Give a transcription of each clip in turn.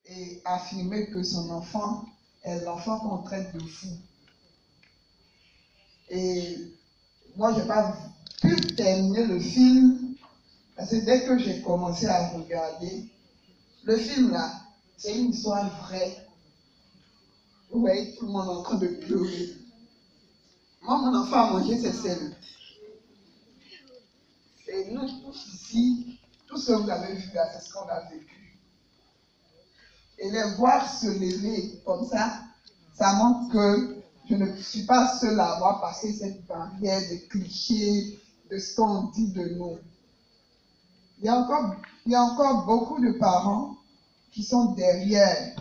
et affirmer que son enfant est l'enfant qu'on traite de fou. Et moi, je n'ai pas pu terminer le film, parce que dès que j'ai commencé à regarder, le film là, c'est une histoire vraie. Vous voyez tout le monde en train de pleurer. Moi, mon enfant a mangé ses selles. Et nous tous ici, tout ce que vous avez vu là, c'est ce qu'on a vécu. Et les voir se lever comme ça montre que je ne suis pas seule à avoir passé cette barrière de clichés, de ce qu'on dit de nous. Il y a encore beaucoup de parents qui sont derrière.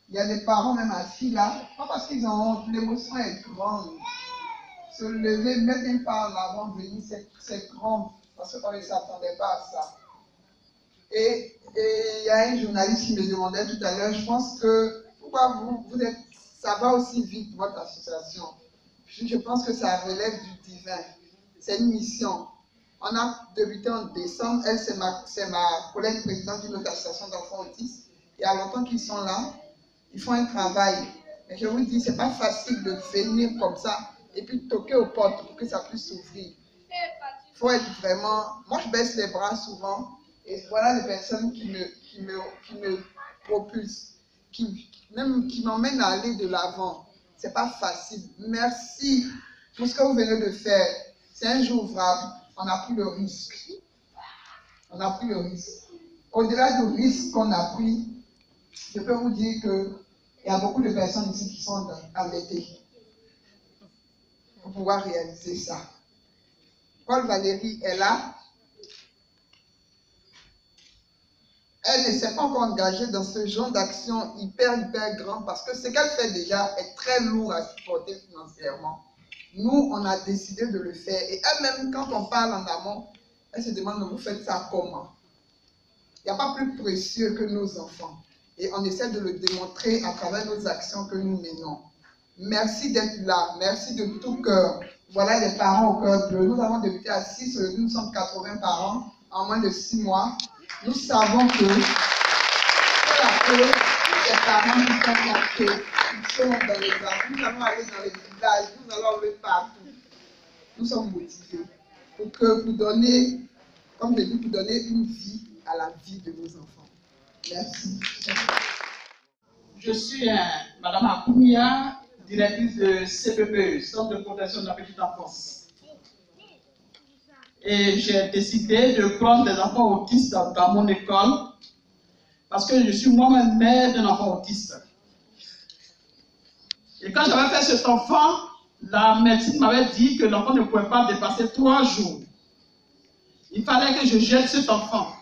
Il y a des parents même assis là, pas parce qu'ils ont honte, l'émotion est grande. Se lever, mettre une part en avant, venir, c'est grand, parce qu'on ne s'attendait pas à ça. Et il y a un journaliste qui me demandait tout à l'heure, je pense que, pourquoi vous êtes, ça va aussi vite, votre association. Je pense que ça relève du divin. C'est une mission. On a débuté en décembre, elle c'est ma collègue présidente d'une autre association d'enfants autistes. Il y a longtemps qu'ils sont là, ils font un travail. Mais je vous dis, c'est pas facile de venir comme ça et puis toquer aux portes pour que ça puisse s'ouvrir. Il faut être vraiment... Moi, je baisse les bras souvent et voilà les personnes qui me propulsent, qui m'emmènent à aller de l'avant. C'est pas facile. Merci pour ce que vous venez de faire. C'est un jour ouvrable. On a pris le risque. On a pris le risque. Au-delà du risque qu'on a pris, je peux vous dire qu'il y a beaucoup de personnes ici qui sont embêtées pour pouvoir réaliser ça. Paul Valérie est là. Elle ne s'est pas encore engagée dans ce genre d'action hyper grand parce que ce qu'elle fait déjà est très lourd à supporter financièrement. Nous, on a décidé de le faire. Et elle-même, quand on parle en amont, elle se demande, vous faites ça comment? Il n'y a pas plus précieux que nos enfants. Et on essaie de le démontrer à travers nos actions que nous menons. Merci d'être là. Merci de tout cœur. Voilà les parents au cœur bleu. Nous avons débuté à 6, nous sommes 80 parents en moins de 6 mois. Nous savons que les parents qui sont captés, qui sont dans les arbres, nous allons aller dans les villages, nous allons aller partout. Nous sommes motivés pour donner, comme je dis, pour donner une vie à la vie de nos enfants. Merci. Je suis Madame Akoumia, directrice de CPPE, Centre de protection de la petite enfance. Et j'ai décidé de prendre des enfants autistes dans mon école parce que je suis moi-même mère d'un enfant autiste. Et quand j'avais fait cet enfant, la médecine m'avait dit que l'enfant ne pouvait pas dépasser 3 jours. Il fallait que je jette cet enfant.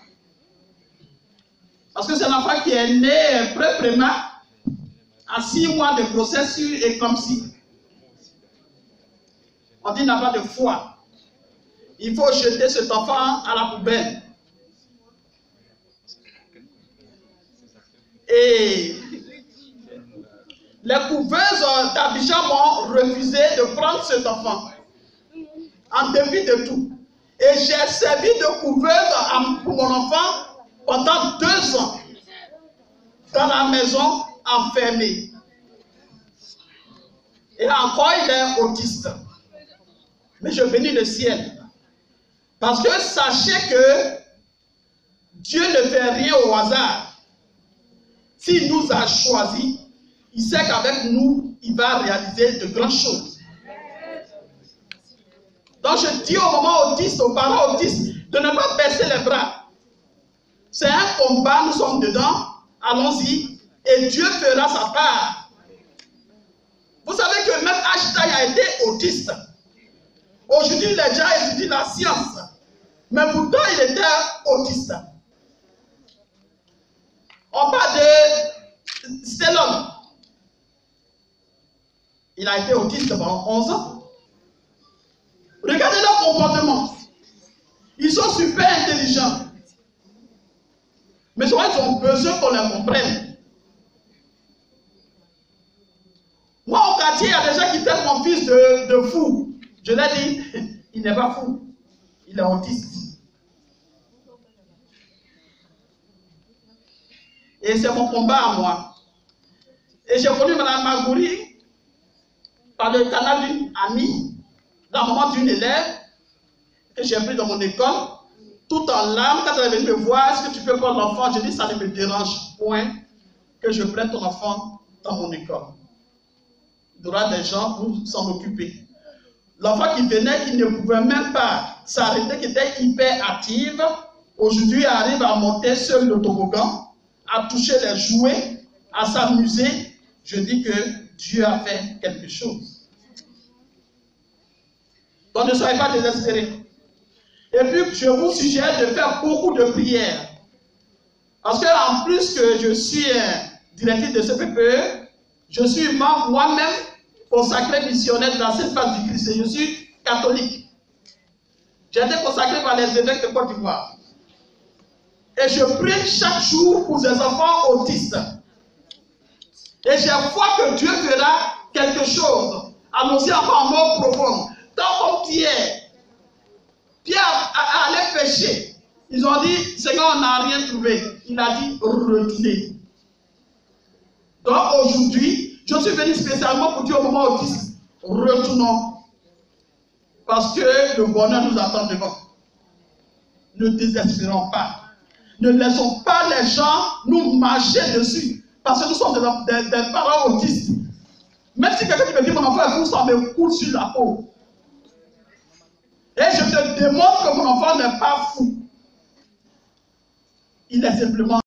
Parce que c'est l'enfant qui est né pré-prémat, à 6 mois de grossesse et comme si. On dit qu'il n'a pas de foi. Il faut jeter cet enfant à la poubelle. Et les couveuses d'Abidjan m'ont refusé de prendre cet enfant, en dépit de tout. Et j'ai servi de couveuse pour mon enfant pendant 2 ans, dans la maison, enfermé. Et encore, il est autiste. Mais je bénis le ciel. Parce que sachez que Dieu ne fait rien au hasard. S'il nous a choisis, il sait qu'avec nous, il va réaliser de grandes choses. Donc je dis aux mamans autistes, aux parents autistes, de ne pas baisser les bras. C'est un combat, nous sommes dedans, allons-y, et Dieu fera sa part. Vous savez que même Einstein a été autiste. Aujourd'hui, il a déjà étudié la science. Mais pourtant, il était autiste. On parle de Stellon. Il a été autiste pendant 11 ans. Regardez leur comportement. Ils sont super intelligents. Mais souvent, ils ont besoin qu'on les comprenne. Moi, au quartier, il y a des gens qui traitent mon fils de fou. Je l'ai dit, il n'est pas fou. Il est autiste. Et c'est mon combat à moi. Et j'ai connu Mme Magouri par le canal d'une amie, la maman d'une élève que j'ai pris dans mon école, tout en larmes. Quand elle est venue me voir, est-ce que tu peux prendre l'enfant? Je dis, ça ne me dérange point que je prenne ton enfant dans mon école. Il y aura des gens pour s'en occuper. L'enfant qui venait, qui ne pouvait même pas s'arrêter, qui était hyper active, aujourd'hui arrive à monter sur le toboggan, à toucher les jouets, à s'amuser. Je dis que Dieu a fait quelque chose. Donc ne soyez pas désespérés. Et puis je vous suggère de faire beaucoup de prières. Parce que en plus que je suis directeur de ce PPE, je suis membre moi-même consacré missionnaire de la Sainte Face du Christ. Je suis catholique. J'ai été consacré par les évêques de Côte d'Ivoire. Et je prie chaque jour pour des enfants autistes. Et j'ai foi que Dieu fera quelque chose. Allons-y encore en mot profond. Tant comme Pierre allait pécher. Ils ont dit, Seigneur, on n'a rien trouvé. Il a dit, retenez. Donc aujourd'hui, je suis venu spécialement pour dire au moment autiste, retournons. Parce que le bonheur nous attend devant. Ne désespérons pas. Ne laissons pas les gens nous marcher dessus. Parce que nous sommes des parents autistes. Même si quelqu'un me dit mon enfant est fou, ça me coule sur la peau. Et je te démontre que mon enfant n'est pas fou. Il est simplement